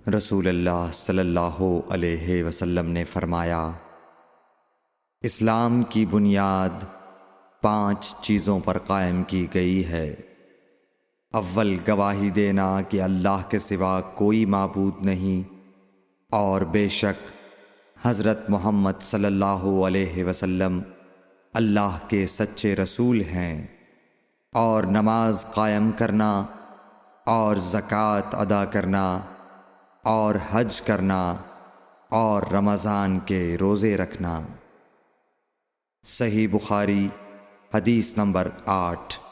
رسول اللہ صلی اللہ علیہ وسلم نے فرمایا، اسلام کی بنیاد 5 چیزوں پر قائم کی گئی ہے۔ اول، گواہی دینا کہ اللہ کے سوا کوئی معبود نہیں اور بے شک حضرت محمد صلی اللہ علیہ وسلم اللہ کے سچے رسول ہیں، اور نماز قائم کرنا اور زکوٰۃ ادا کرنا اور حج کرنا اور رمضان کے روزے رکھنا۔ صحیح بخاری حدیث نمبر 8۔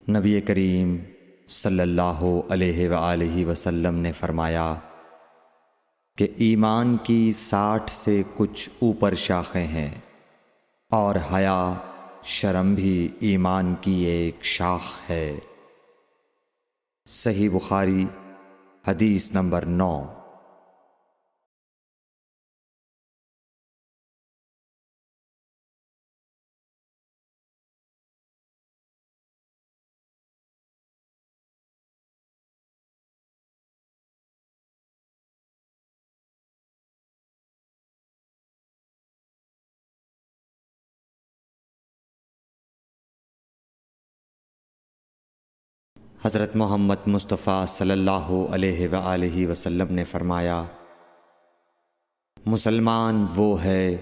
نبی کریم صلی اللہ علیہ وآلہ وسلم نے فرمایا کہ ایمان کی 60 سے کچھ اوپر شاخیں ہیں، اور حیا شرم بھی ایمان کی ایک شاخ ہے۔ صحیح بخاری حدیث نمبر 9۔ حضرت محمد مصطفیٰ صلی اللہ علیہ وآلہ وسلم نے فرمایا، مسلمان وہ ہے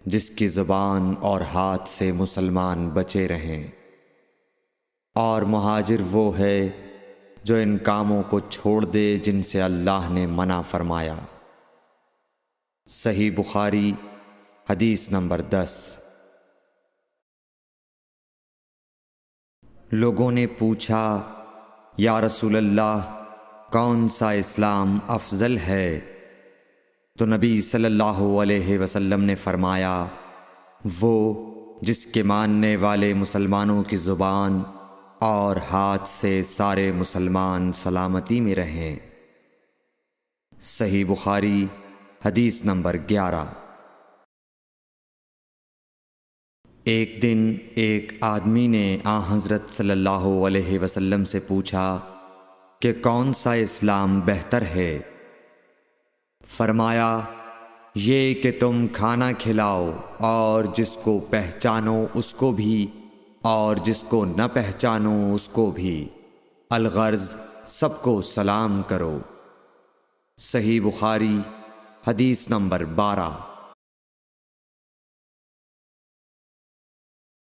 جس کی زبان اور ہاتھ سے مسلمان بچے رہیں، اور مہاجر وہ ہے جو ان کاموں کو چھوڑ دے جن سے اللہ نے منع فرمایا۔ صحیح بخاری حدیث نمبر 10۔ لوگوں نے پوچھا، یا رسول اللہ، کون سا اسلام افضل ہے؟ تو نبی صلی اللہ علیہ وسلم نے فرمایا، وہ جس کے ماننے والے مسلمانوں کی زبان اور ہاتھ سے سارے مسلمان سلامتی میں رہیں۔ صحیح بخاری حدیث نمبر 11۔ ایک دن ایک آدمی نے حضرت صلی اللہ علیہ وسلم سے پوچھا کہ کون سا اسلام بہتر ہے؟ فرمایا، یہ کہ تم کھانا کھلاؤ اور جس کو پہچانو اس کو بھی اور جس کو نہ پہچانو اس کو بھی، الغرض سب کو سلام کرو۔ صحیح بخاری حدیث نمبر 12۔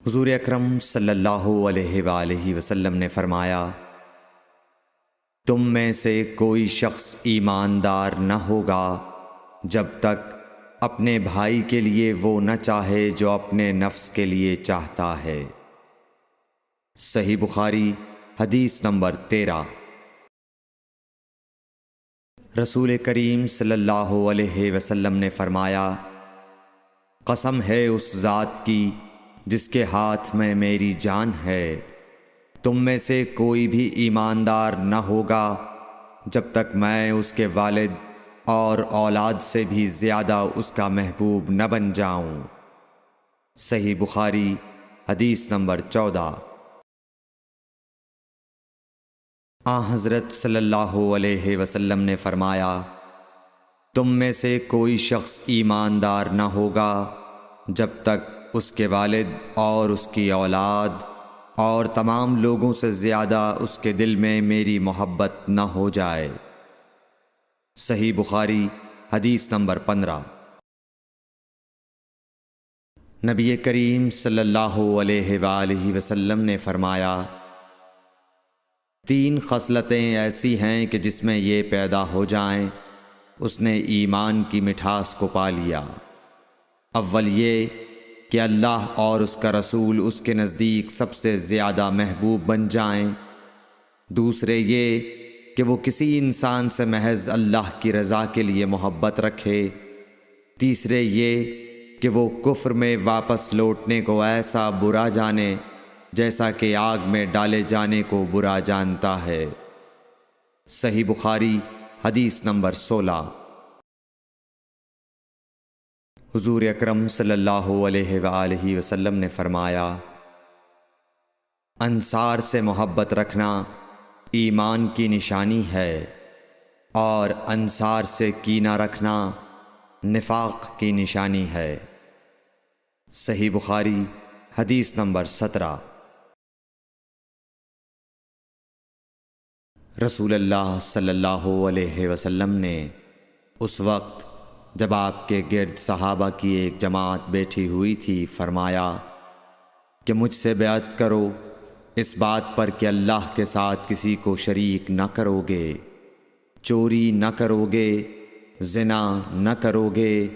حضور اکرم صلی اللہ علیہ وآلہ وسلم نے فرمایا، تم میں سے کوئی شخص ایماندار نہ ہوگا جب تک اپنے بھائی کے لیے وہ نہ چاہے جو اپنے نفس کے لیے چاہتا ہے۔ صحیح بخاری حدیث نمبر 13۔ رسول کریم صلی اللہ علیہ وسلم نے فرمایا، قسم ہے اس ذات کی جس کے ہاتھ میں میری جان ہے، تم میں سے کوئی بھی ایماندار نہ ہوگا جب تک میں اس کے والد اور اولاد سے بھی زیادہ اس کا محبوب نہ بن جاؤں۔ صحیح بخاری حدیث نمبر 14۔ حضرت صلی اللہ علیہ وسلم نے فرمایا، تم میں سے کوئی شخص ایماندار نہ ہوگا جب تک اس کے والد اور اس کی اولاد اور تمام لوگوں سے زیادہ اس کے دل میں میری محبت نہ ہو جائے۔ صحیح بخاری حدیث نمبر 15۔ نبی کریم صلی اللہ علیہ وآلہ وسلم نے فرمایا، 3 خصلتیں ایسی ہیں کہ جس میں یہ پیدا ہو جائیں اس نے ایمان کی مٹھاس کو پا لیا۔ اول یہ کہ اللہ اور اس کا رسول اس کے نزدیک سب سے زیادہ محبوب بن جائیں، دوسرے یہ کہ وہ کسی انسان سے محض اللہ کی رضا کے لیے محبت رکھے، تیسرے یہ کہ وہ کفر میں واپس لوٹنے کو ایسا برا جانے جیسا کہ آگ میں ڈالے جانے کو برا جانتا ہے۔ صحیح بخاری حدیث نمبر 16۔ حضور اکرم صلی اللہ علیہ وآلہ وسلم نے فرمایا، انصار سے محبت رکھنا ایمان کی نشانی ہے، اور انصار سے کینہ رکھنا نفاق کی نشانی ہے۔ صحیح بخاری حدیث نمبر 17۔ رسول اللہ صلی اللہ علیہ وسلم نے اس وقت جب آپ کے گرد صحابہ کی ایک جماعت بیٹھی ہوئی تھی فرمایا کہ مجھ سے بیعت کرو اس بات پر کہ اللہ کے ساتھ کسی کو شریک نہ کرو گے، چوری نہ کرو گے، زنا نہ کرو گے،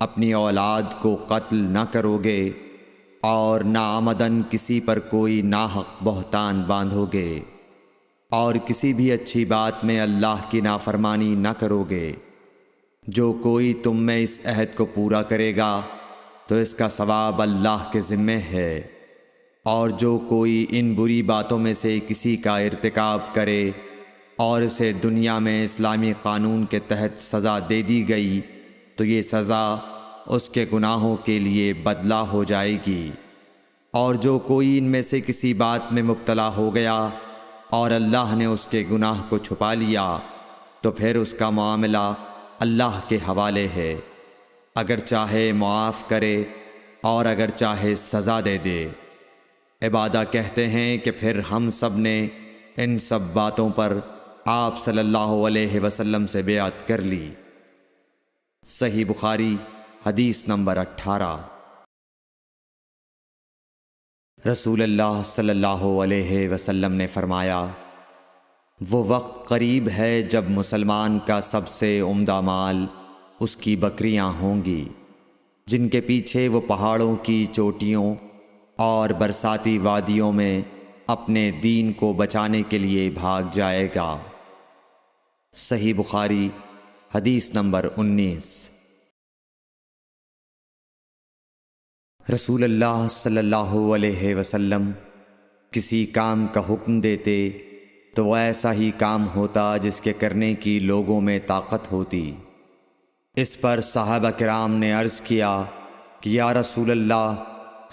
اپنی اولاد کو قتل نہ کرو گے، اور نہ آمدن کسی پر کوئی ناحق بہتان باندھو گے، اور کسی بھی اچھی بات میں اللہ کی نافرمانی نہ کرو گے۔ جو کوئی تم میں اس عہد کو پورا کرے گا تو اس کا ثواب اللہ کے ذمے ہے، اور جو کوئی ان بری باتوں میں سے کسی کا ارتکاب کرے اور اسے دنیا میں اسلامی قانون کے تحت سزا دے دی گئی تو یہ سزا اس کے گناہوں کے لیے بدلہ ہو جائے گی، اور جو کوئی ان میں سے کسی بات میں مبتلا ہو گیا اور اللہ نے اس کے گناہ کو چھپا لیا تو پھر اس کا معاملہ اللہ کے حوالے ہے، اگر چاہے معاف کرے اور اگر چاہے سزا دے دے۔ عبادہ کہتے ہیں کہ پھر ہم سب نے ان سب باتوں پر آپ صلی اللہ علیہ وسلم سے بیعت کر لی۔ صحیح بخاری حدیث نمبر 18۔ رسول اللہ صلی اللہ علیہ وسلم نے فرمایا، وہ وقت قریب ہے جب مسلمان کا سب سے عمدہ مال اس کی بکریاں ہوں گی، جن کے پیچھے وہ پہاڑوں کی چوٹیوں اور برساتی وادیوں میں اپنے دین کو بچانے کے لیے بھاگ جائے گا۔ صحیح بخاری حدیث نمبر 19۔ رسول اللہ صلی اللہ علیہ وسلم کسی کام کا حکم دیتے تو وہ ایسا ہی کام ہوتا جس کے کرنے کی لوگوں میں طاقت ہوتی۔ اس پر صحابہ کرام نے عرض کیا کہ یا رسول اللہ،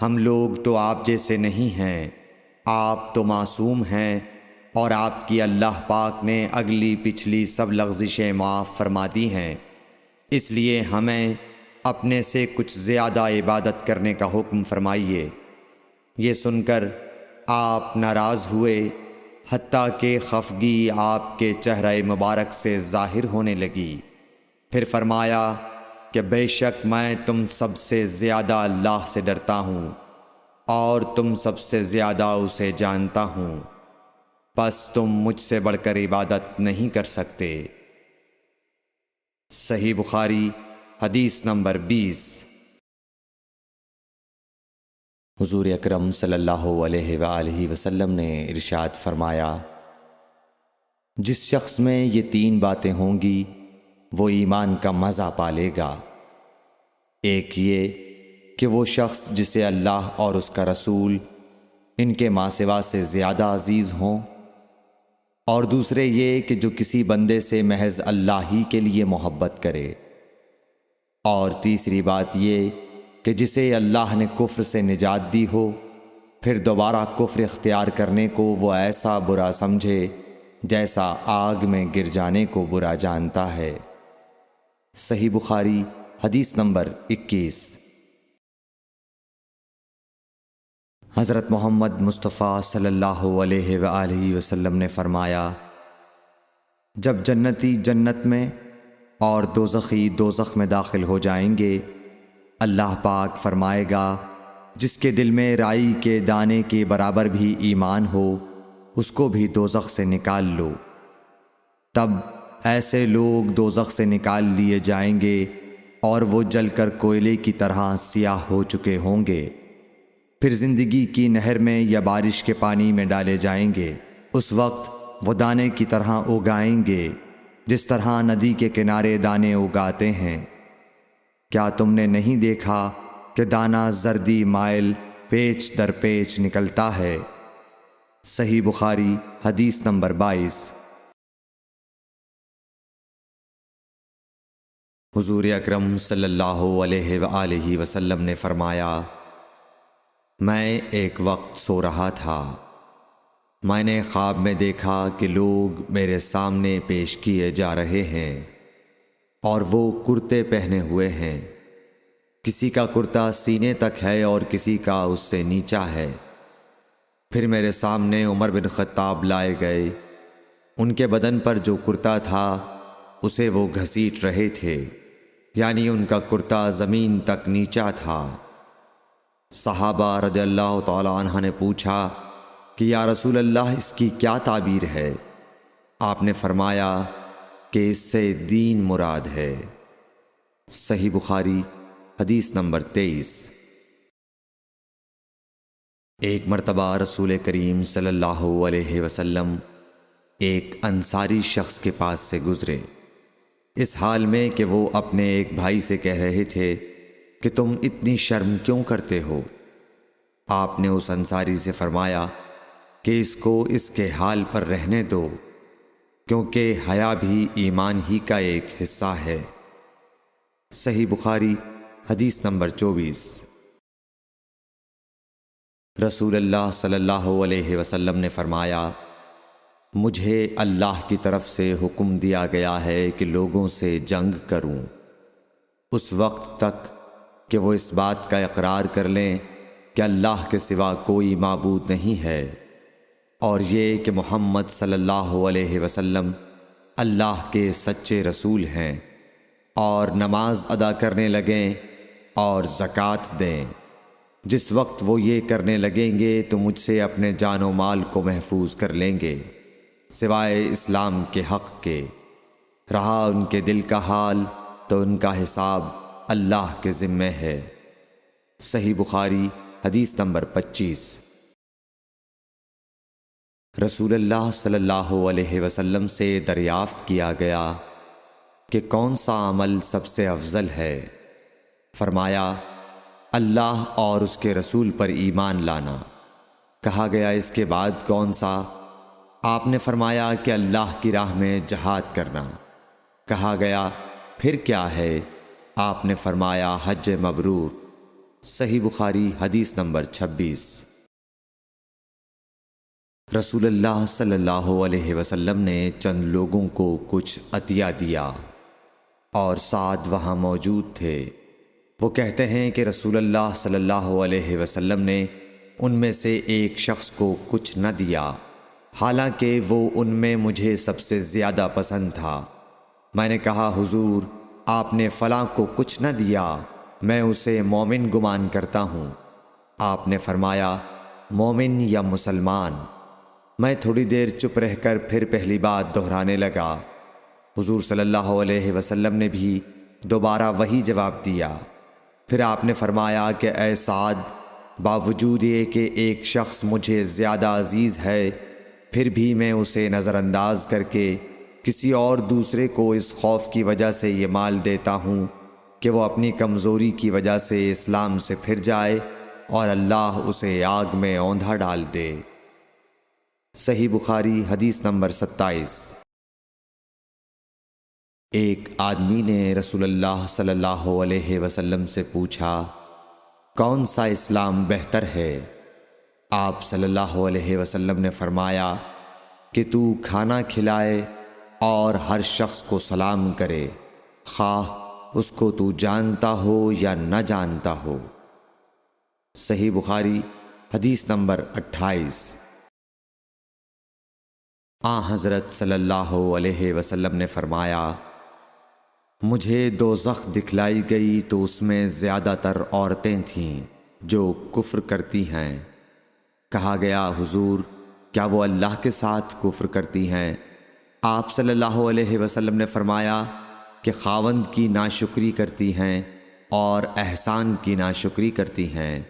ہم لوگ تو آپ جیسے نہیں ہیں، آپ تو معصوم ہیں، اور آپ کی اللہ پاک نے اگلی پچھلی سب لغزشیں معاف فرما دی ہیں، اس لیے ہمیں اپنے سے کچھ زیادہ عبادت کرنے کا حکم فرمائیے۔ یہ سن کر آپ ناراض ہوئے، حتیٰ کہ خفگی آپ کے چہرہ مبارک سے ظاہر ہونے لگی۔ پھر فرمایا کہ بے شک میں تم سب سے زیادہ اللہ سے ڈرتا ہوں، اور تم سب سے زیادہ اسے جانتا ہوں، پس تم مجھ سے بڑھ کر عبادت نہیں کر سکتے۔ صحیح بخاری حدیث نمبر 20۔ حضور اکرم صلی اللہ علیہ وآلہ وسلم نے ارشاد فرمایا، جس شخص میں یہ 3 باتیں ہوں گی وہ ایمان کا مزہ پالے گا۔ ایک یہ کہ وہ شخص جسے اللہ اور اس کا رسول ان کے ماں سوا سے زیادہ عزیز ہوں، اور دوسرے یہ کہ جو کسی بندے سے محض اللہ ہی کے لیے محبت کرے، اور تیسری بات یہ کہ جسے اللہ نے کفر سے نجات دی ہو پھر دوبارہ کفر اختیار کرنے کو وہ ایسا برا سمجھے جیسا آگ میں گر جانے کو برا جانتا ہے۔ صحیح بخاری حدیث نمبر 21۔ حضرت محمد مصطفیٰ صلی اللہ علیہ وآلہ وسلم نے فرمایا، جب جنتی جنت میں اور دوزخی دوزخ میں داخل ہو جائیں گے، اللہ پاک فرمائے گا جس کے دل میں رائی کے دانے کے برابر بھی ایمان ہو اس کو بھی دوزخ سے نکال لو۔ تب ایسے لوگ دوزخ سے نکال لیے جائیں گے اور وہ جل کر کوئلے کی طرح سیاہ ہو چکے ہوں گے، پھر زندگی کی نہر میں یا بارش کے پانی میں ڈالے جائیں گے۔ اس وقت وہ دانے کی طرح اگائیں گے، جس طرح ندی کے کنارے دانے اگاتے ہیں۔ کیا تم نے نہیں دیکھا کہ دانہ زردی مائل پیچ در پیچ نکلتا ہے؟ صحیح بخاری حدیث نمبر 22۔ حضور اکرم صلی اللہ علیہ وآلہ وسلم نے فرمایا، میں ایک وقت سو رہا تھا، میں نے خواب میں دیکھا کہ لوگ میرے سامنے پیش کیے جا رہے ہیں اور وہ کرتے پہنے ہوئے ہیں۔ کسی کا کرتا سینے تک ہے اور کسی کا اس سے نیچا ہے۔ پھر میرے سامنے عمر بن خطاب لائے گئے، ان کے بدن پر جو کرتا تھا اسے وہ گھسیٹ رہے تھے، یعنی ان کا کرتا زمین تک نیچا تھا۔ صحابہ رضی اللہ تعالی عنہ نے پوچھا کہ یا رسول اللہ اس کی کیا تعبیر ہے؟ آپ نے فرمایا کہ اس سے دین مراد ہے۔ صحیح بخاری حدیث نمبر 23۔ ایک مرتبہ رسول کریم صلی اللہ علیہ وسلم ایک انصاری شخص کے پاس سے گزرے، اس حال میں کہ وہ اپنے ایک بھائی سے کہہ رہے تھے کہ تم اتنی شرم کیوں کرتے ہو؟ آپ نے اس انصاری سے فرمایا کہ اس کو اس کے حال پر رہنے دو، کیونکہ حیا بھی ایمان ہی کا ایک حصہ ہے۔ صحیح بخاری حدیث نمبر 24۔ رسول اللہ صلی اللہ علیہ وسلم نے فرمایا، مجھے اللہ کی طرف سے حکم دیا گیا ہے کہ لوگوں سے جنگ کروں، اس وقت تک کہ وہ اس بات کا اقرار کر لیں کہ اللہ کے سوا کوئی معبود نہیں ہے، اور یہ کہ محمد صلی اللہ علیہ وسلم اللہ کے سچے رسول ہیں، اور نماز ادا کرنے لگیں اور زکوٰۃ دیں۔ جس وقت وہ یہ کرنے لگیں گے تو مجھ سے اپنے جان و مال کو محفوظ کر لیں گے، سوائے اسلام کے حق کے۔ رہا ان کے دل کا حال تو ان کا حساب اللہ کے ذمے ہے۔ صحیح بخاری حدیث نمبر 25۔ رسول اللہ صلی اللہ علیہ وسلم سے دریافت کیا گیا کہ کون سا عمل سب سے افضل ہے؟ فرمایا، اللہ اور اس کے رسول پر ایمان لانا۔ کہا گیا اس کے بعد کون سا؟ آپ نے فرمایا کہ اللہ کی راہ میں جہاد کرنا۔ کہا گیا پھر کیا ہے؟ آپ نے فرمایا حج مبرور۔ صحیح بخاری حدیث نمبر 26۔ رسول اللہ صلی اللہ علیہ وسلم نے چند لوگوں کو کچھ عطیہ دیا اور سعد وہاں موجود تھے۔ وہ کہتے ہیں کہ رسول اللہ صلی اللہ علیہ وسلم نے ان میں سے ایک شخص کو کچھ نہ دیا، حالانکہ وہ ان میں مجھے سب سے زیادہ پسند تھا۔ میں نے کہا حضور، آپ نے فلاں کو کچھ نہ دیا، میں اسے مومن گمان کرتا ہوں۔ آپ نے فرمایا مومن یا مسلمان؟ میں تھوڑی دیر چپ رہ کر پھر پہلی بات دہرانے لگا۔ حضور صلی اللہ علیہ وسلم نے بھی دوبارہ وہی جواب دیا۔ پھر آپ نے فرمایا کہ اے سعد، باوجود یہ کہ ایک شخص مجھے زیادہ عزیز ہے، پھر بھی میں اسے نظر انداز کر کے کسی اور دوسرے کو اس خوف کی وجہ سے یہ مال دیتا ہوں کہ وہ اپنی کمزوری کی وجہ سے اسلام سے پھر جائے اور اللہ اسے آگ میں اوندھا ڈال دے۔ صحیح بخاری حدیث نمبر 27۔ ایک آدمی نے رسول اللہ صلی اللہ علیہ وسلم سے پوچھا، کون سا اسلام بہتر ہے؟ آپ صلی اللہ علیہ وسلم نے فرمایا کہ تو کھانا کھلائے اور ہر شخص کو سلام کرے، خواہ اس کو تو جانتا ہو یا نہ جانتا ہو۔ صحیح بخاری حدیث نمبر 28۔ حضرت صلی اللہ علیہ وسلم نے فرمایا، مجھے دوزخ دکھلائی گئی تو اس میں زیادہ تر عورتیں تھیں جو کفر کرتی ہیں۔ کہا گیا حضور، کیا وہ اللہ کے ساتھ کفر کرتی ہیں؟ آپ صلی اللہ علیہ وسلم نے فرمایا، کہ خاوند کی ناشکری کرتی ہیں اور احسان کی ناشکری کرتی ہیں۔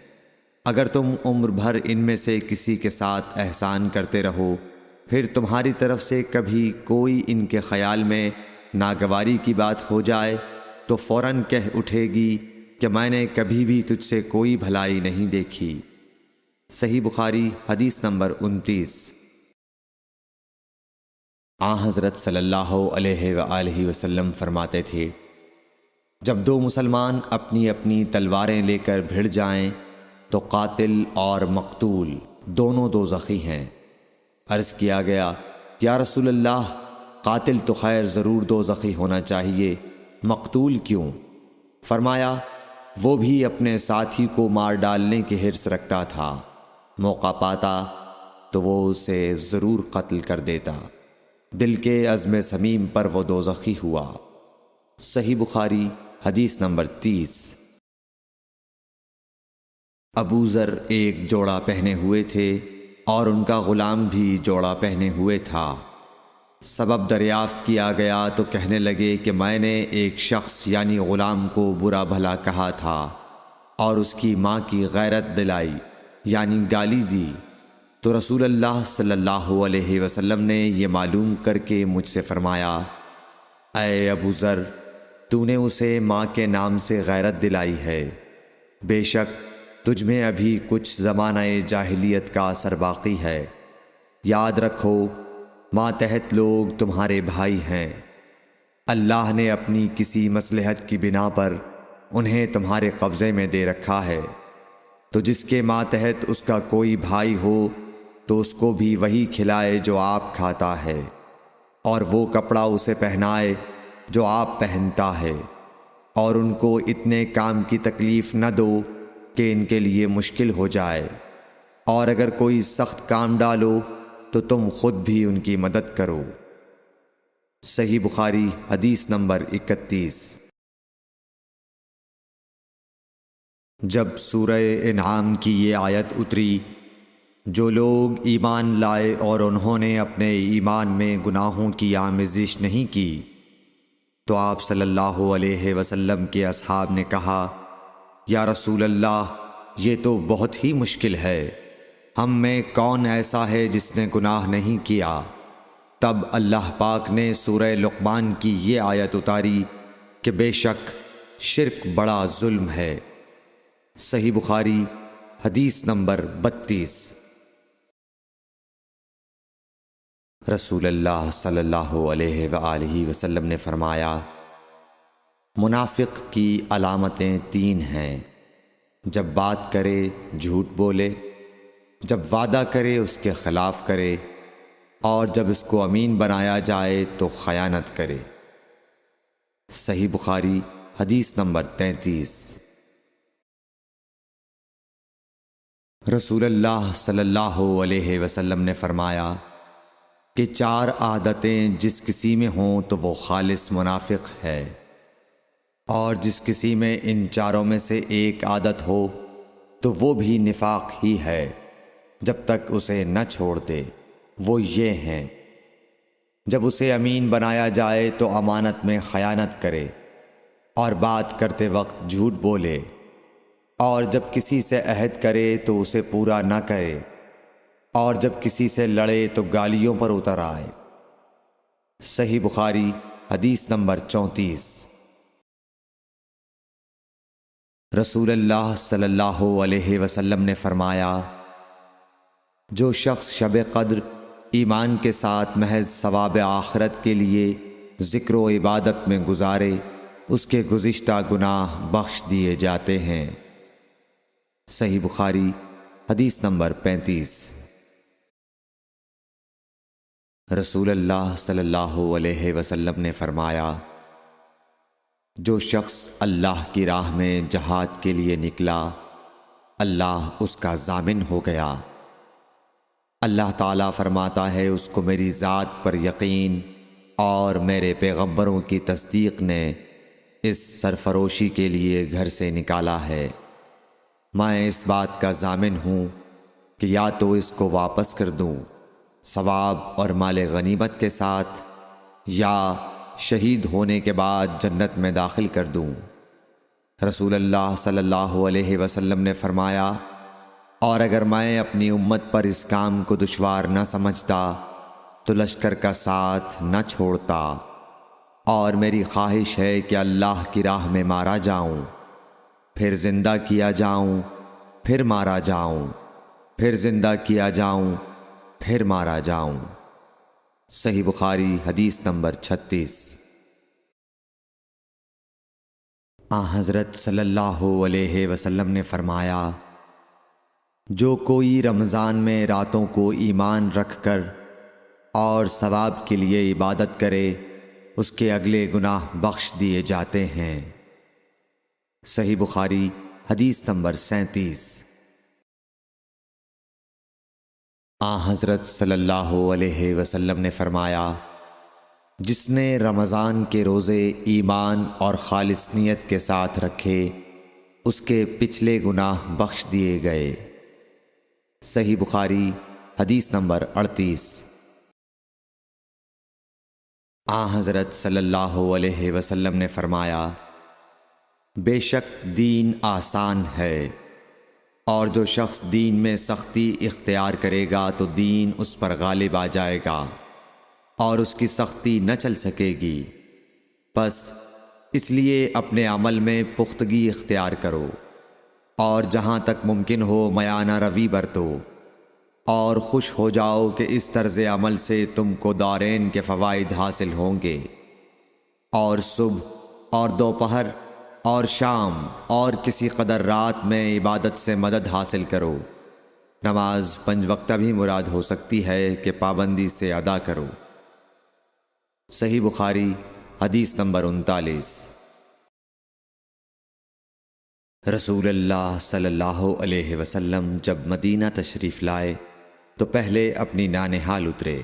اگر تم عمر بھر ان میں سے کسی کے ساتھ احسان کرتے رہو، پھر تمہاری طرف سے کبھی کوئی ان کے خیال میں ناگواری کی بات ہو جائے تو فوراً کہہ اٹھے گی کہ میں نے کبھی بھی تجھ سے کوئی بھلائی نہیں دیکھی۔ صحیح بخاری حدیث نمبر 29۔ حضرت صلی اللہ علیہ وآلہ وسلم فرماتے تھے، جب دو مسلمان اپنی اپنی تلواریں لے کر بھڑ جائیں تو قاتل اور مقتول دونوں دوزخی ہیں۔ عرض کیا گیا، یا رسول اللہ، قاتل تو خیر ضرور دوزخی ہونا چاہیے، مقتول کیوں؟ فرمایا، وہ بھی اپنے ساتھی کو مار ڈالنے کی حرص رکھتا تھا، موقع پاتا تو وہ اسے ضرور قتل کر دیتا، دل کے عزم صمیم پر وہ دوزخی ہوا۔ صحیح بخاری حدیث نمبر 30۔ ابو ذر ایک جوڑا پہنے ہوئے تھے اور ان کا غلام بھی جوڑا پہنے ہوئے تھا۔ سبب دریافت کیا گیا تو کہنے لگے کہ میں نے ایک شخص یعنی غلام کو برا بھلا کہا تھا اور اس کی ماں کی غیرت دلائی یعنی گالی دی، تو رسول اللہ صلی اللہ علیہ وسلم نے یہ معلوم کر کے مجھ سے فرمایا، اے ابو ذر، تو نے اسے ماں کے نام سے غیرت دلائی ہے، بے شک تجھ میں ابھی کچھ زمانہ جاہلیت کا اثر باقی ہے، یاد رکھو ماتحت لوگ تمہارے بھائی ہیں، اللہ نے اپنی کسی مصلحت کی بنا پر انہیں تمہارے قبضے میں دے رکھا ہے، تو جس کے ماتحت اس کا کوئی بھائی ہو تو اس کو بھی وہی کھلائے جو آپ کھاتا ہے، اور وہ کپڑا اسے پہنائے جو آپ پہنتا ہے، اور ان کو اتنے کام کی تکلیف نہ دو کہ ان کے لیے مشکل ہو جائے، اور اگر کوئی سخت کام ڈالو تو تم خود بھی ان کی مدد کرو۔ صحیح بخاری حدیث نمبر 31۔ جب سورہ انعام کی یہ آیت اتری، جو لوگ ایمان لائے اور انہوں نے اپنے ایمان میں گناہوں کی آمیزش نہیں کی، تو آپ صلی اللہ علیہ وسلم کے اصحاب نے کہا، یا رسول اللہ، یہ تو بہت ہی مشکل ہے، ہم میں کون ایسا ہے جس نے گناہ نہیں کیا؟ تب اللہ پاک نے سورہ لقمان کی یہ آیت اتاری کہ بے شک شرک بڑا ظلم ہے۔ صحیح بخاری حدیث نمبر 32۔ رسول اللہ صلی اللہ علیہ وآلہ وسلم نے فرمایا، منافق کی علامتیں 3 ہیں، جب بات کرے جھوٹ بولے، جب وعدہ کرے اس کے خلاف کرے، اور جب اس کو امین بنایا جائے تو خیانت کرے۔ صحیح بخاری حدیث نمبر 33۔ رسول اللہ صلی اللہ علیہ وسلم نے فرمایا کہ 4 عادتیں جس کسی میں ہوں تو وہ خالص منافق ہے، اور جس کسی میں ان 4 میں سے ایک عادت ہو تو وہ بھی نفاق ہی ہے جب تک اسے نہ چھوڑ دے۔ وہ یہ ہیں، جب اسے امین بنایا جائے تو امانت میں خیانت کرے، اور بات کرتے وقت جھوٹ بولے، اور جب کسی سے عہد کرے تو اسے پورا نہ کرے، اور جب کسی سے لڑے تو گالیوں پر اتر آئے۔ صحیح بخاری حدیث نمبر 34۔ رسول اللہ صلی اللہ علیہ وسلم نے فرمایا، جو شخص شب قدر ایمان کے ساتھ محض ثواب آخرت کے لیے ذکر و عبادت میں گزارے، اس کے گزشتہ گناہ بخش دیے جاتے ہیں۔ صحیح بخاری حدیث نمبر 35۔ رسول اللہ صلی اللہ علیہ وسلم نے فرمایا، جو شخص اللہ کی راہ میں جہاد کے لیے نکلا، اللہ اس کا ضامن ہو گیا۔ اللہ تعالیٰ فرماتا ہے، اس کو میری ذات پر یقین اور میرے پیغمبروں کی تصدیق نے اس سرفروشی کے لیے گھر سے نکالا ہے۔ میں اس بات کا ضامن ہوں کہ یا تو اس کو واپس کر دوں ثواب اور مال غنیمت کے ساتھ، یا شہید ہونے کے بعد جنت میں داخل کر دوں۔ رسول اللہ صلی اللہ علیہ وسلم نے فرمایا، اور اگر میں اپنی امت پر اس کام کو دشوار نہ سمجھتا تو لشکر کا ساتھ نہ چھوڑتا، اور میری خواہش ہے کہ اللہ کی راہ میں مارا جاؤں، پھر زندہ کیا جاؤں، پھر مارا جاؤں، پھر زندہ کیا جاؤں، پھر مارا جاؤں۔ صحیح بخاری حدیث نمبر 36۔ حضرت صلی اللہ علیہ وسلم نے فرمایا، جو کوئی رمضان میں راتوں کو ایمان رکھ کر اور ثواب کے لیے عبادت کرے، اس کے اگلے گناہ بخش دیے جاتے ہیں۔ صحیح بخاری حدیث نمبر 37۔ حضرت صلی اللہ علیہ وسلم نے فرمایا، جس نے رمضان کے روزے ایمان اور خالص نیت کے ساتھ رکھے، اس کے پچھلے گناہ بخش دیے گئے۔ صحیح بخاری حدیث نمبر 38۔ حضرت صلی اللہ علیہ وسلم نے فرمایا، بے شک دین آسان ہے، اور جو شخص دین میں سختی اختیار کرے گا تو دین اس پر غالب آ جائے گا اور اس کی سختی نہ چل سکے گی۔ بس اس لیے اپنے عمل میں پختگی اختیار کرو، اور جہاں تک ممکن ہو میانہ روی برتو، اور خوش ہو جاؤ کہ اس طرز عمل سے تم کو دارین کے فوائد حاصل ہوں گے، اور صبح اور دوپہر اور شام اور کسی قدر رات میں عبادت سے مدد حاصل کرو۔ نماز 5 وقتہ بھی مراد ہو سکتی ہے کہ پابندی سے ادا کرو۔ صحیح بخاری حدیث نمبر 39۔ رسول اللہ صلی اللہ علیہ وسلم جب مدینہ تشریف لائے تو پہلے اپنی نانہال اترے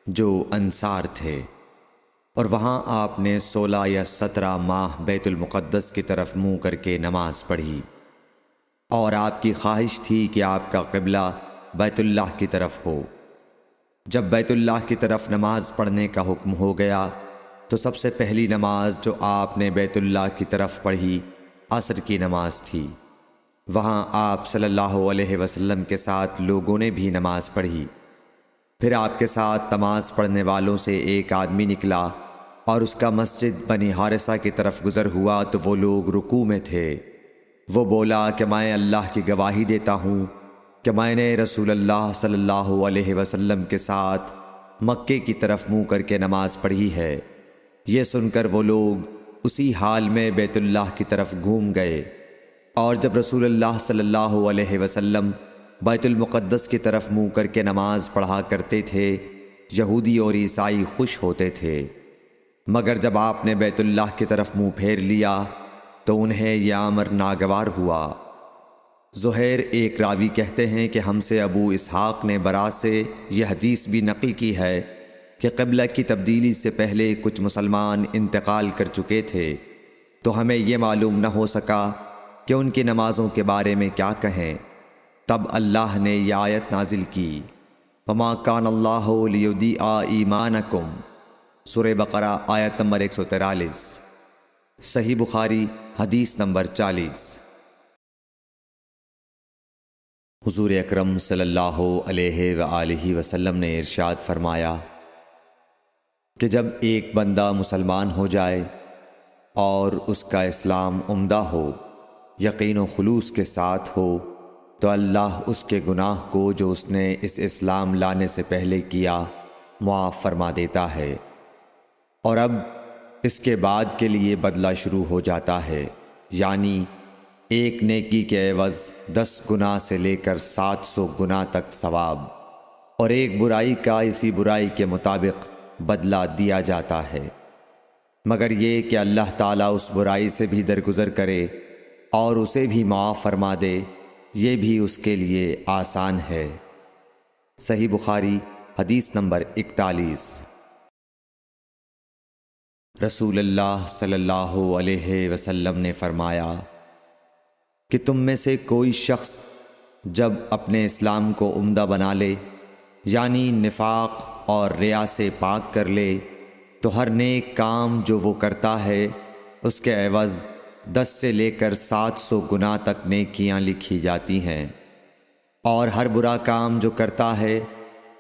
جو انصار تھے، اور وہاں آپ نے 16 یا 17 ماہ بیت المقدس کی طرف منہ کر کے نماز پڑھی، اور آپ کی خواہش تھی کہ آپ کا قبلہ بیت اللہ کی طرف ہو۔ جب بیت اللہ کی طرف نماز پڑھنے کا حکم ہو گیا تو سب سے پہلی نماز جو آپ نے بیت اللہ کی طرف پڑھی عصر کی نماز تھی۔ وہاں آپ صلی اللہ علیہ وسلم کے ساتھ لوگوں نے بھی نماز پڑھی۔ پھر آپ کے ساتھ نماز پڑھنے والوں سے ایک آدمی نکلا اور اس کا مسجد بنی حارثہ کی طرف گزر ہوا تو وہ لوگ رکوع میں تھے۔ وہ بولا کہ میں اللہ کی گواہی دیتا ہوں کہ میں نے رسول اللہ صلی اللہ علیہ وسلم کے ساتھ مکے کی طرف منہ کر کے نماز پڑھی ہے۔ یہ سن کر وہ لوگ اسی حال میں بیت اللہ کی طرف گھوم گئے، اور جب رسول اللہ صلی اللہ علیہ وسلم بیت المقدس کی طرف منہ کر کے نماز پڑھا کرتے تھے، یہودی اور عیسائی خوش ہوتے تھے، مگر جب آپ نے بیت اللہ کی طرف منہ پھیر لیا تو انہیں یہ امر ناگوار ہوا۔ زہیر ایک راوی کہتے ہیں کہ ہم سے ابو اسحاق نے برا سے یہ حدیث بھی نقل کی ہے کہ قبلہ کی تبدیلی سے پہلے کچھ مسلمان انتقال کر چکے تھے، تو ہمیں یہ معلوم نہ ہو سکا کہ ان کی نمازوں کے بارے میں کیا کہیں۔ تب اللہ نے یہ آیت نازل کی، وَمَا كَانَ اللَّهُ لِيُضِيعَ إِيمَانَكُمْ، سورہ بقرہ آیت نمبر 143۔ صحیح بخاری حدیث نمبر 40۔ حضور اکرم صلی اللہ علیہ وآلہ وسلم نے ارشاد فرمایا کہ جب ایک بندہ مسلمان ہو جائے اور اس کا اسلام عمدہ ہو، یقین و خلوص کے ساتھ ہو، تو اللہ اس کے گناہ کو جو اس نے اس اسلام لانے سے پہلے کیا معاف فرما دیتا ہے، اور اب اس کے بعد کے لیے بدلہ شروع ہو جاتا ہے، یعنی ایک نیکی کے عوض 10 گناہ سے لے کر 700 گناہ تک ثواب، اور ایک برائی کا اسی برائی کے مطابق بدلہ دیا جاتا ہے، مگر یہ کہ اللہ تعالیٰ اس برائی سے بھی درگزر کرے اور اسے بھی معاف فرما دے، یہ بھی اس کے لیے آسان ہے۔ صحیح بخاری حدیث نمبر 41۔ رسول اللہ صلی اللہ علیہ وسلم نے فرمایا کہ تم میں سے کوئی شخص جب اپنے اسلام کو عمدہ بنا لے، یعنی نفاق اور ریا سے پاک کر لے، تو ہر نیک کام جو وہ کرتا ہے اس کے عوض 10 سے لے کر 700 گنا تک نیکیاں لکھی جاتی ہیں، اور ہر برا کام جو کرتا ہے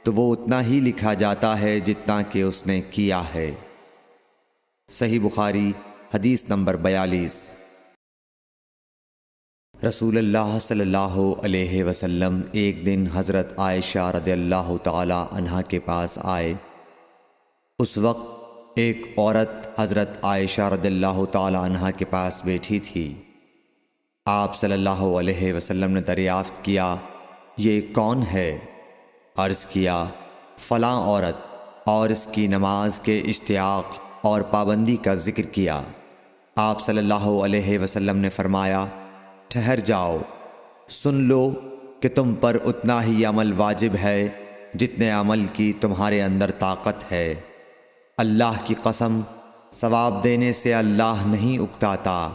تو وہ اتنا ہی لکھا جاتا ہے جتنا کہ اس نے کیا ہے۔ صحیح بخاری حدیث نمبر 42۔ رسول اللہ صلی اللہ علیہ وسلم ایک دن حضرت عائشہ رضی اللہ تعالی عنہا کے پاس آئے۔ اس وقت ایک عورت حضرت عائشہ رضی اللہ تعالی عنہا کے پاس بیٹھی تھی۔ آپ صلی اللہ علیہ وسلم نے دریافت کیا، یہ کون ہے؟ عرض کیا، فلاں عورت، اور اس کی نماز کے اشتیاق اور پابندی کا ذکر کیا۔ آپ صلی اللہ علیہ وسلم نے فرمایا، ٹھہر جاؤ، سن لو کہ تم پر اتنا ہی عمل واجب ہے جتنے عمل کی تمہارے اندر طاقت ہے۔ اللہ کی قسم، ثواب دینے سے اللہ نہیں اکتاتا،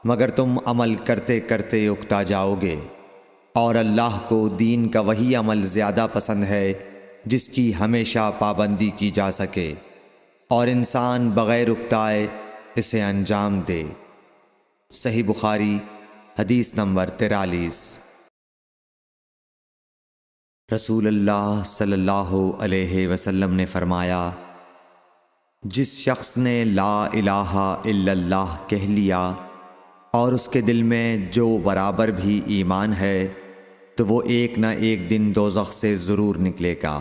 مگر تم عمل کرتے کرتے اکتا جاؤ گے، اور اللہ کو دین کا وہی عمل زیادہ پسند ہے جس کی ہمیشہ پابندی کی جا سکے، اور انسان بغیر اکتائے اسے انجام دے۔ صحیح بخاری حدیث نمبر 43۔ رسول اللہ صلی اللہ علیہ وسلم نے فرمایا، جس شخص نے لا الہ الا اللہ کہہ لیا اور اس کے دل میں جو برابر بھی ایمان ہے تو وہ ایک نہ ایک دن دوزخ سے ضرور نکلے گا،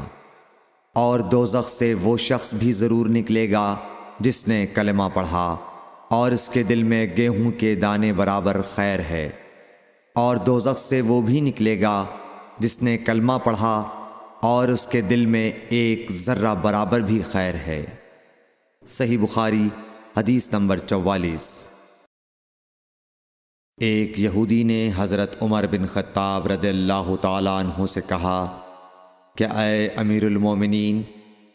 اور دوزخ سے وہ شخص بھی ضرور نکلے گا جس نے کلمہ پڑھا اور اس کے دل میں گیہوں کے دانے برابر خیر ہے، اور دوزخ سے وہ بھی نکلے گا جس نے کلمہ پڑھا اور اس کے دل میں ایک ذرہ برابر بھی خیر ہے۔ صحیح بخاری حدیث نمبر 44۔ ایک یہودی نے حضرت عمر بن خطاب رضی اللہ تعالیٰ عنہ سے کہا کہ اے امیر المومنین،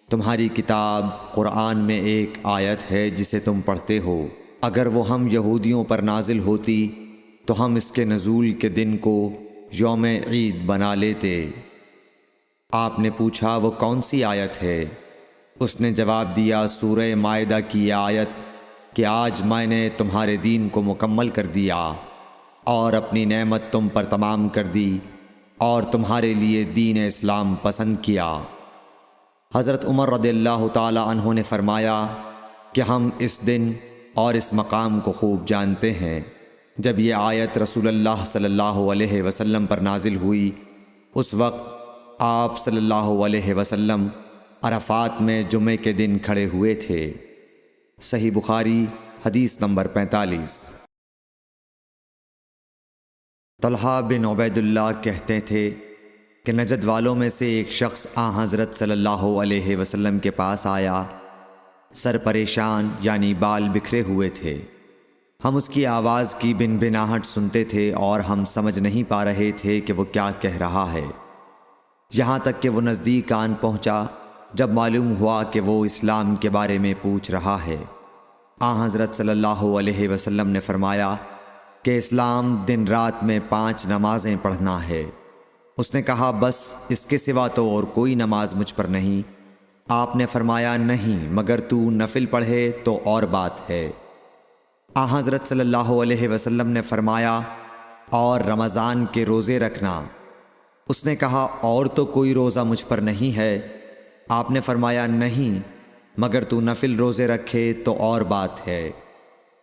تمہاری کتاب قرآن میں ایک آیت ہے جسے تم پڑھتے ہو، اگر وہ ہم یہودیوں پر نازل ہوتی تو ہم اس کے نزول کے دن کو یوم عید بنا لیتے۔ آپ نے پوچھا، وہ کون سی آیت ہے؟ اس نے جواب دیا، سورہ مائدہ کی آیت کہ آج میں نے تمہارے دین کو مکمل کر دیا اور اپنی نعمت تم پر تمام کر دی اور تمہارے لیے دین اسلام پسند کیا۔ حضرت عمر رضی اللہ تعالی عنہ نے فرمایا کہ ہم اس دن اور اس مقام کو خوب جانتے ہیں۔ جب یہ آیت رسول اللہ صلی اللہ علیہ وسلم پر نازل ہوئی، اس وقت آپ صلی اللہ علیہ وسلم عرفات میں جمعے کے دن کھڑے ہوئے تھے۔ صحیح بخاری حدیث نمبر 45۔ طلحہ بن عبید اللہ کہتے تھے کہ نجد والوں میں سے ایک شخص حضرت صلی اللہ علیہ وسلم کے پاس آیا، سر پریشان یعنی بال بکھرے ہوئے تھے۔ ہم اس کی آواز کی بنبناہٹ سنتے تھے اور ہم سمجھ نہیں پا رہے تھے کہ وہ کیا کہہ رہا ہے، یہاں تک کہ وہ نزدیک آن پہنچا جب معلوم ہوا کہ وہ اسلام کے بارے میں پوچھ رہا ہے۔ حضرت صلی اللہ علیہ وسلم نے فرمایا کہ اسلام دن رات میں 5 نمازیں پڑھنا ہے۔ اس نے کہا، بس اس کے سوا تو اور کوئی نماز مجھ پر نہیں۔ آپ نے فرمایا، نہیں، مگر تو نفل پڑھے تو اور بات ہے۔ حضرت صلی اللہ علیہ وسلم نے فرمایا، اور رمضان کے روزے رکھنا۔ اس نے کہا، اور تو کوئی روزہ مجھ پر نہیں ہے۔ آپ نے فرمایا، نہیں، مگر تو نفل روزے رکھے تو اور بات ہے۔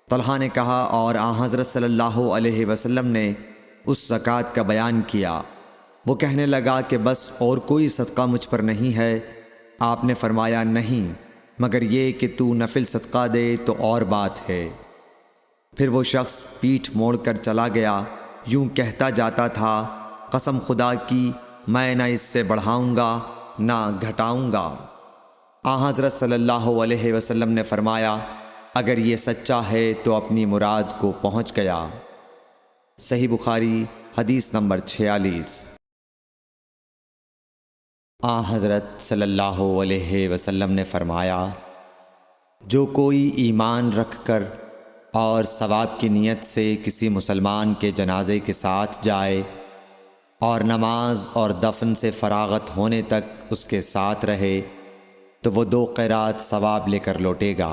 طلحہ نے کہا، اور حضرت صلی اللہ علیہ وسلم نے اس زکوٰۃ کا بیان کیا۔ وہ کہنے لگا کہ بس اور کوئی صدقہ مجھ پر نہیں ہے۔ آپ نے فرمایا، نہیں، مگر یہ کہ تو نفل صدقہ دے تو اور بات ہے۔ پھر وہ شخص پیٹھ موڑ کر چلا گیا، یوں کہتا جاتا تھا، قسم خدا کی میں نہ اس سے بڑھاؤں گا نہ گھٹاؤں گا۔ حضرت صلی اللہ علیہ وسلم نے فرمایا، اگر یہ سچا ہے تو اپنی مراد کو پہنچ گیا۔ صحیح بخاری حدیث نمبر 46۔ حضرت صلی اللہ علیہ وسلم نے فرمایا، جو کوئی ایمان رکھ کر اور ثواب کی نیت سے کسی مسلمان کے جنازے کے ساتھ جائے اور نماز اور دفن سے فراغت ہونے تک اس کے ساتھ رہے تو وہ 2 قیرات ثواب لے کر لوٹے گا۔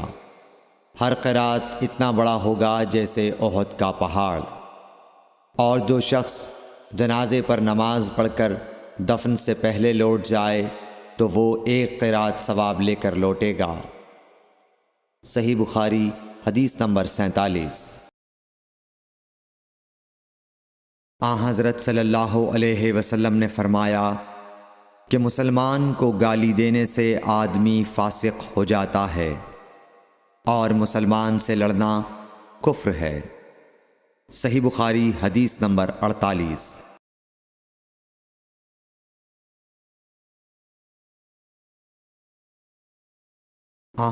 ہر قیرات اتنا بڑا ہوگا جیسے احد کا پہاڑ۔ اور جو شخص جنازے پر نماز پڑھ کر دفن سے پہلے لوٹ جائے تو وہ 1 قیرات ثواب لے کر لوٹے گا۔ صحیح بخاری حدیث نمبر 47۔ حضرت صلی اللہ علیہ وسلم نے فرمایا کہ مسلمان کو گالی دینے سے آدمی فاسق ہو جاتا ہے، اور مسلمان سے لڑنا کفر ہے۔ صحیح بخاری حدیث نمبر 48۔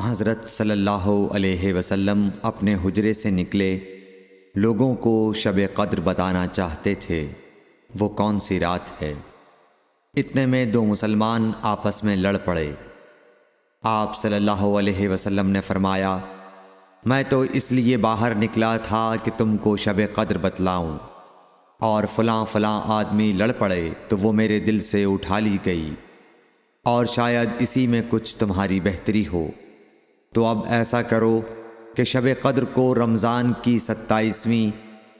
حضرت صلی اللہ علیہ وسلم اپنے حجرے سے نکلے، لوگوں کو شب قدر بتانا چاہتے تھے وہ کون سی رات ہے۔ اتنے میں 2 مسلمان آپس میں لڑ پڑے۔ آپ صلی اللہ علیہ وسلم نے فرمایا، میں تو اس لیے باہر نکلا تھا کہ تم کو شب قدر بتلاؤں، اور فلاں فلاں آدمی لڑ پڑے تو وہ میرے دل سے اٹھا لی گئی، اور شاید اسی میں کچھ تمہاری بہتری ہو، تو اب ایسا کرو کہ شب قدر کو رمضان کی 27ویں،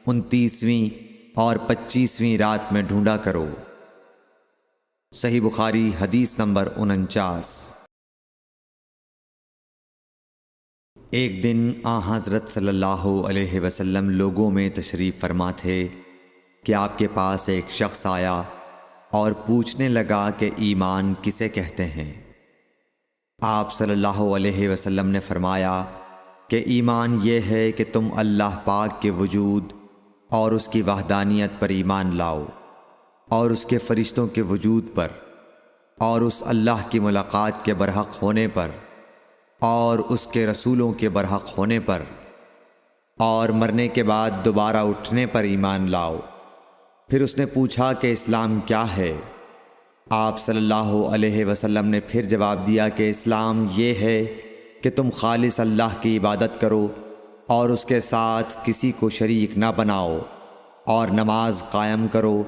29ویں اور 25ویں رات میں ڈھونڈا کرو۔ صحیح بخاری حدیث نمبر 49۔ ایک دن حضرت صلی اللہ علیہ وسلم لوگوں میں تشریف فرما تھے کہ آپ کے پاس ایک شخص آیا اور پوچھنے لگا کہ ایمان کسے کہتے ہیں۔ آپ صلی اللہ علیہ وسلم نے فرمایا کہ ایمان یہ ہے کہ تم اللہ پاک کے وجود اور اس کی وحدانیت پر ایمان لاؤ، اور اس کے فرشتوں کے وجود پر، اور اس اللہ کی ملاقات کے برحق ہونے پر، اور اس کے رسولوں کے برحق ہونے پر، اور مرنے کے بعد دوبارہ اٹھنے پر ایمان لاؤ۔ پھر اس نے پوچھا کہ اسلام کیا ہے؟ آپ صلی اللہ علیہ وسلم نے پھر جواب دیا کہ اسلام یہ ہے کہ تم خالص اللہ کی عبادت کرو اور اس کے ساتھ کسی کو شریک نہ بناؤ، اور نماز قائم کرو،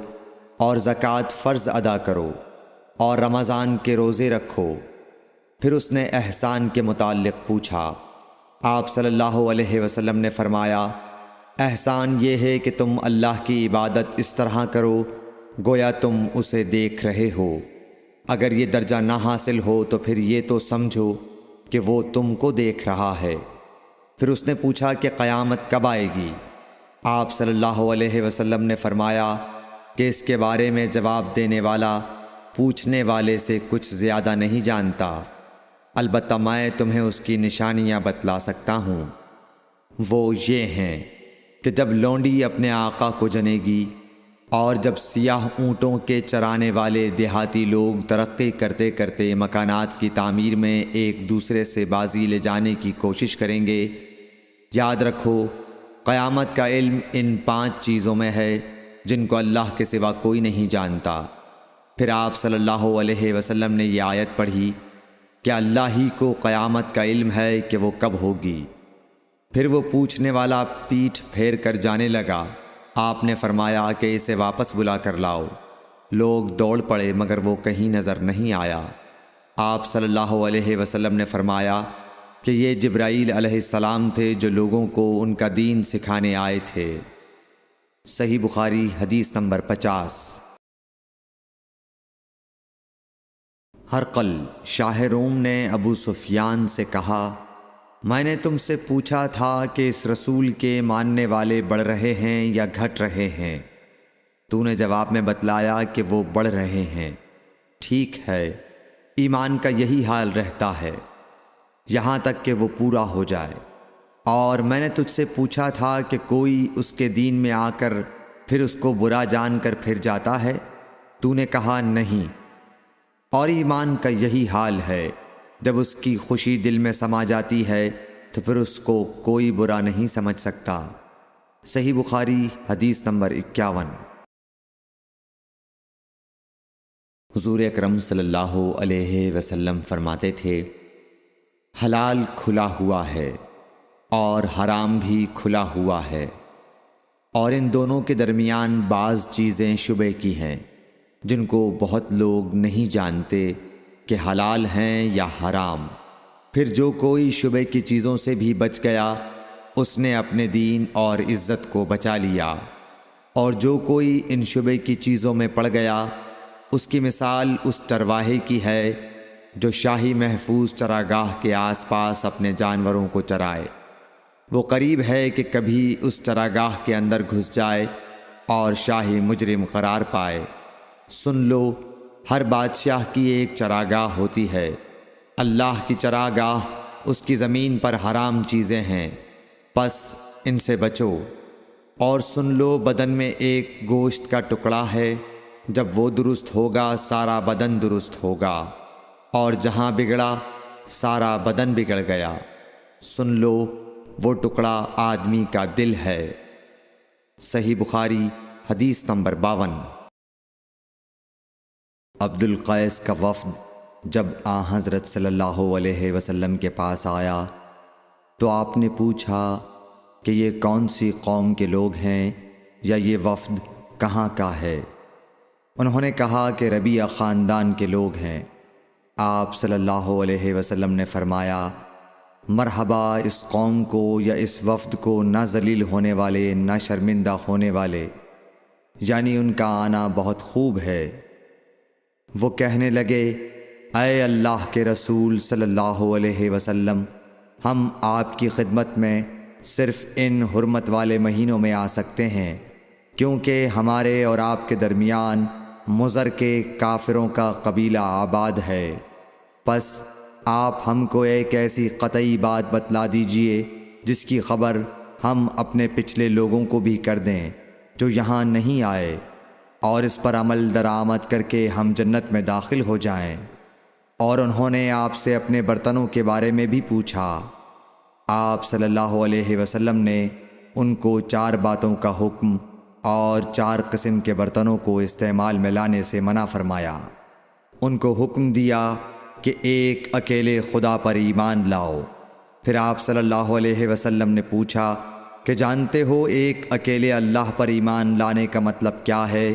اور زکوٰۃ فرض ادا کرو، اور رمضان کے روزے رکھو۔ پھر اس نے احسان کے متعلق پوچھا۔ آپ صلی اللہ علیہ وسلم نے فرمایا، احسان یہ ہے کہ تم اللہ کی عبادت اس طرح کرو گویا تم اسے دیکھ رہے ہو۔ اگر یہ درجہ نہ حاصل ہو تو پھر یہ تو سمجھو کہ وہ تم کو دیکھ رہا ہے۔ پھر اس نے پوچھا کہ قیامت کب آئے گی؟ آپ صلی اللہ علیہ وسلم نے فرمایا کہ اس کے بارے میں جواب دینے والا پوچھنے والے سے کچھ زیادہ نہیں جانتا، البتہ میں تمہیں اس کی نشانیاں بتلا سکتا ہوں۔ وہ یہ ہیں کہ جب لونڈی اپنے آقا کو جنے گی، اور جب سیاہ اونٹوں کے چرانے والے دیہاتی لوگ ترقی کرتے کرتے مکانات کی تعمیر میں ایک دوسرے سے بازی لے جانے کی کوشش کریں گے، یاد رکھو قیامت کا علم ان 5 چیزوں میں ہے جن کو اللہ کے سوا کوئی نہیں جانتا۔ پھر آپ صلی اللہ علیہ وسلم نے یہ آیت پڑھی کہ اللہ ہی کو قیامت کا علم ہے کہ وہ کب ہوگی۔ پھر وہ پوچھنے والا پیٹھ پھیر کر جانے لگا۔ آپ نے فرمایا کہ اسے واپس بلا کر لاؤ۔ لوگ دوڑ پڑے مگر وہ کہیں نظر نہیں آیا۔ آپ صلی اللہ علیہ وسلم نے فرمایا کہ یہ جبرائیل علیہ السلام تھے جو لوگوں کو ان کا دین سکھانے آئے تھے۔ صحیح بخاری حدیث نمبر 50۔ ہرقل شاہ روم نے ابو سفیان سے کہا، میں نے تم سے پوچھا تھا کہ اس رسول کے ماننے والے بڑھ رہے ہیں یا گھٹ رہے ہیں؟ تو نے جواب میں بتلایا کہ وہ بڑھ رہے ہیں۔ ٹھیک ہے، ایمان کا یہی حال رہتا ہے یہاں تک کہ وہ پورا ہو جائے۔ اور میں نے تجھ سے پوچھا تھا کہ کوئی اس کے دین میں آ کر پھر اس کو برا جان کر پھر جاتا ہے؟ تو نے کہا نہیں۔ اور ایمان کا یہی حال ہے، جب اس کی خوشی دل میں سما جاتی ہے تو پھر اس کو کوئی برا نہیں سمجھ سکتا۔ صحیح بخاری حدیث نمبر 51۔ حضور اکرم صلی اللہ علیہ وسلم فرماتے تھے، حلال کھلا ہوا ہے اور حرام بھی کھلا ہوا ہے، اور ان دونوں کے درمیان بعض چیزیں شبہ کی ہیں جن کو بہت لوگ نہیں جانتے کہ حلال ہیں یا حرام۔ پھر جو کوئی شبے کی چیزوں سے بھی بچ گیا اس نے اپنے دین اور عزت کو بچا لیا، اور جو کوئی ان شبے کی چیزوں میں پڑ گیا اس کی مثال اس چرواہے کی ہے جو شاہی محفوظ چراگاہ کے آس پاس اپنے جانوروں کو چرائے۔ وہ قریب ہے کہ کبھی اس چراگاہ کے اندر گھس جائے اور شاہی مجرم قرار پائے۔ سن لو، ہر بادشاہ کی ایک چراگاہ ہوتی ہے، اللہ کی چراگاہ اس کی زمین پر حرام چیزیں ہیں، پس ان سے بچو۔ اور سن لو، بدن میں ایک گوشت کا ٹکڑا ہے، جب وہ درست ہوگا سارا بدن درست ہوگا، اور جہاں بگڑا سارا بدن بگڑ گیا۔ سن لو، وہ ٹکڑا آدمی کا دل ہے۔ صحیح بخاری حدیث نمبر 52۔ عبد القیس کا وفد جب حضرت صلی اللہ علیہ وسلم کے پاس آیا تو آپ نے پوچھا کہ یہ کون سی قوم کے لوگ ہیں یا یہ وفد کہاں کا ہے؟ انہوں نے کہا کہ ربیعہ خاندان کے لوگ ہیں۔ آپ صلی اللہ علیہ وسلم نے فرمایا، مرحبا اس قوم کو یا اس وفد کو، نہ ذلیل ہونے والے نہ شرمندہ ہونے والے، یعنی ان کا آنا بہت خوب ہے۔ وہ کہنے لگے، اے اللہ کے رسول صلی اللہ علیہ وسلم، ہم آپ کی خدمت میں صرف ان حرمت والے مہینوں میں آ سکتے ہیں، کیونکہ ہمارے اور آپ کے درمیان مضر کے کافروں کا قبیلہ آباد ہے۔ پس آپ ہم کو ایک ایسی قطعی بات بتلا دیجئے جس کی خبر ہم اپنے پچھلے لوگوں کو بھی کر دیں جو یہاں نہیں آئے، اور اس پر عمل درآمد کر کے ہم جنت میں داخل ہو جائیں۔ اور انہوں نے آپ سے اپنے برتنوں کے بارے میں بھی پوچھا۔ آپ صلی اللہ علیہ وسلم نے ان کو 4 باتوں کا حکم اور 4 قسم کے برتنوں کو استعمال میں لانے سے منع فرمایا۔ ان کو حکم دیا کہ ایک اکیلے خدا پر ایمان لاؤ۔ پھر آپ صلی اللہ علیہ وسلم نے پوچھا کہ جانتے ہو ایک اکیلے اللہ پر ایمان لانے کا مطلب کیا ہے؟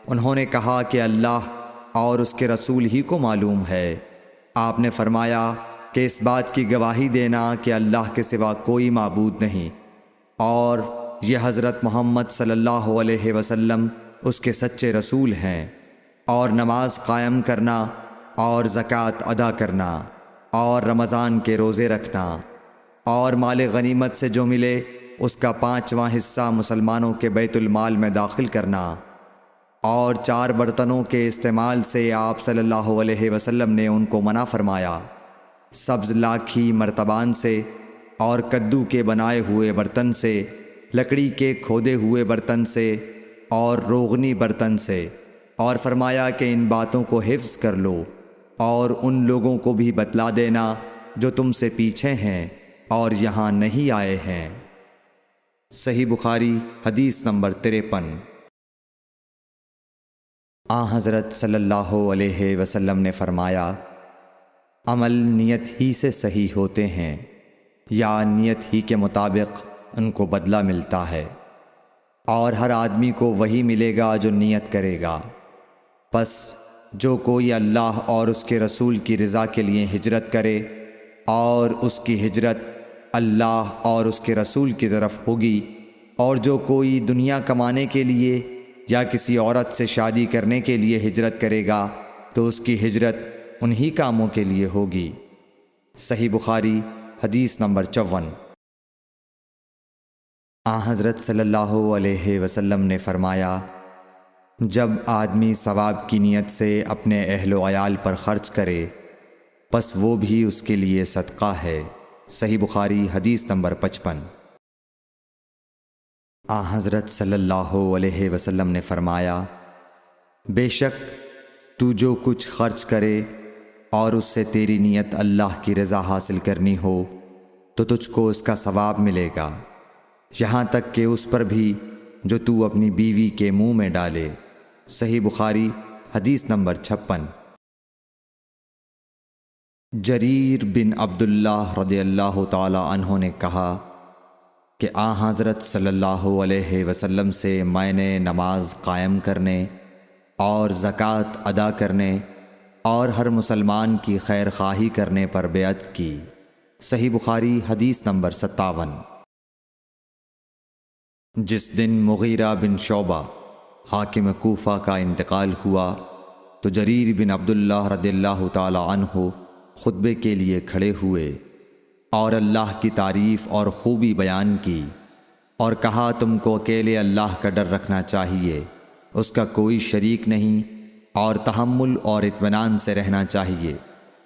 انہوں نے کہا کہ اللہ اور اس کے رسول ہی کو معلوم ہے۔ آپ نے فرمایا کہ اس بات کی گواہی دینا کہ اللہ کے سوا کوئی معبود نہیں، اور یہ حضرت محمد صلی اللہ علیہ وسلم اس کے سچے رسول ہیں، اور نماز قائم کرنا اور زکوٰۃ ادا کرنا اور رمضان کے روزے رکھنا اور مال غنیمت سے جو ملے اس کا 5واں حصہ مسلمانوں کے بیت المال میں داخل کرنا، اور 4 برتنوں کے استعمال سے آپ صلی اللہ علیہ وسلم نے ان کو منع فرمایا، سبز لاکھی مرتبان سے اور کدو کے بنائے ہوئے برتن سے، لکڑی کے کھودے ہوئے برتن سے اور روغنی برتن سے، اور فرمایا کہ ان باتوں کو حفظ کر لو اور ان لوگوں کو بھی بتلا دینا جو تم سے پیچھے ہیں اور یہاں نہیں آئے ہیں۔ صحیح بخاری حدیث نمبر 53۔ حضرت صلی اللہ علیہ وسلم نے فرمایا، عمل نیت ہی سے صحیح ہوتے ہیں یا نیت ہی کے مطابق ان کو بدلہ ملتا ہے، اور ہر آدمی کو وہی ملے گا جو نیت کرے گا۔ پس جو کوئی اللہ اور اس کے رسول کی رضا کے لیے ہجرت کرے اور اس کی ہجرت اللہ اور اس کے رسول کی طرف ہوگی، اور جو کوئی دنیا کمانے کے لیے یا کسی عورت سے شادی کرنے کے لیے ہجرت کرے گا تو اس کی ہجرت انہی کاموں کے لیے ہوگی۔ صحیح بخاری حدیث نمبر 54۔ حضرت صلی اللہ علیہ وسلم نے فرمایا، جب آدمی ثواب کی نیت سے اپنے اہل و عیال پر خرچ کرے پس وہ بھی اس کے لیے صدقہ ہے۔ صحیح بخاری حدیث نمبر 55۔ حضرت صلی اللہ علیہ وسلم نے فرمایا، بے شک تو جو کچھ خرچ کرے اور اس سے تیری نیت اللہ کی رضا حاصل کرنی ہو تو تجھ کو اس کا ثواب ملے گا، یہاں تک کہ اس پر بھی جو تو اپنی بیوی کے منہ میں ڈالے۔ صحیح بخاری حدیث نمبر 56۔ جریر بن عبداللہ رضی اللہ تعالی عنہ نے کہا کہ حضرت صلی اللہ علیہ وسلم سے میں نے نماز قائم کرنے اور زکوٰۃ ادا کرنے اور ہر مسلمان کی خیر خواہی کرنے پر بیعت کی۔ صحیح بخاری حدیث نمبر 57۔ جس دن مغیرہ بن شعبہ حاکم کوفہ کا انتقال ہوا تو جریر بن عبداللہ رضی اللہ تعالی عنہ خطبے کے لیے کھڑے ہوئے اور اللہ کی تعریف اور خوبی بیان کی اور کہا، تم کو اکیلے اللہ کا ڈر رکھنا چاہیے، اس کا کوئی شریک نہیں، اور تحمل اور اطمینان سے رہنا چاہیے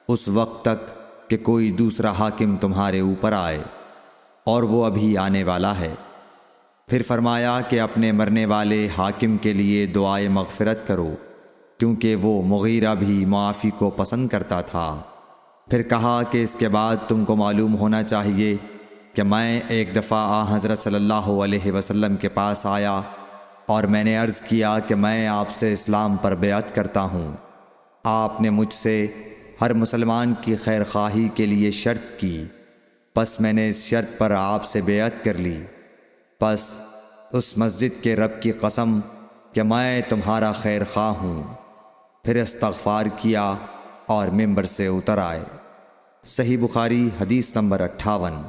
اس وقت تک کہ کوئی دوسرا حاکم تمہارے اوپر آئے، اور وہ ابھی آنے والا ہے۔ پھر فرمایا کہ اپنے مرنے والے حاکم کے لیے دعائے مغفرت کرو، کیونکہ وہ مغیرہ بھی معافی کو پسند کرتا تھا۔ پھر کہا کہ اس کے بعد تم کو معلوم ہونا چاہیے کہ میں ایک دفعہ حضرت صلی اللہ علیہ وسلم کے پاس آیا اور میں نے عرض کیا کہ میں آپ سے اسلام پر بیعت کرتا ہوں۔ آپ نے مجھ سے ہر مسلمان کی خیر خواہی کے لیے شرط کی، پس میں نے اس شرط پر آپ سے بیعت کر لی۔ پس اس مسجد کے رب کی قسم کہ میں تمہارا خیر خواہ ہوں۔ پھر استغفار کیا اور ممبر سے اتر آئے۔ صحیح بخاری حدیث نمبر 58۔